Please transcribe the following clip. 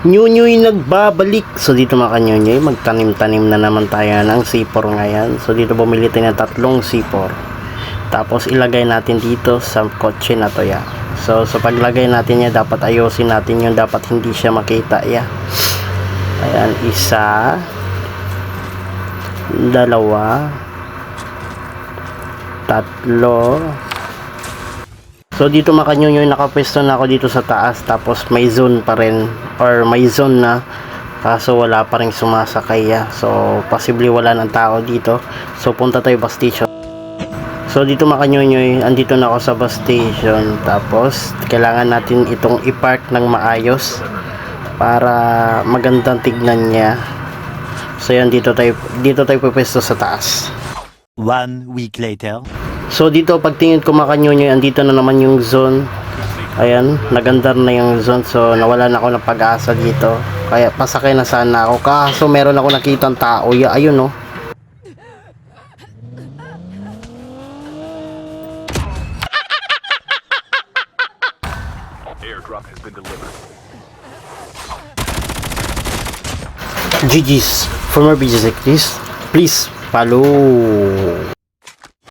Nyunyoy nagbabalik. So dito mga kanyunyoy, magtanim-tanim na naman tayo ng C4 ngayon. So dito bumili tayo ng 3 C4. Tapos ilagay natin dito sa kotse na to ya. So paglagay natin ya, dapat ayusin natin yung dapat hindi siya makita ya. Ayan, 1, 2, 3. So dito mga kanyunyoy, nakapwesto na ako dito sa taas, tapos may zone pa rin, or may zone na, kaso wala pa rin sumasakay ya. So possibly wala ng tao dito, so punta tayo bus station. So dito mga kanyunyoy, andito na ako sa bus station, tapos kailangan natin itong i-park ng maayos para magandang tignan niya. So yan, dito tayo pupwesto sa taas. 1 week later. So dito pagtingin ko mga kanyunyoy, andito na naman yung zone. Ayan, nagandar na yung zone. So nawala na ako ng pag-asa dito, kaya pasakay na sana ako, kaso meron ako nakitang tao ya. Ayun no. Airdrop has been delivered. GG's. For more videos like this, please follow.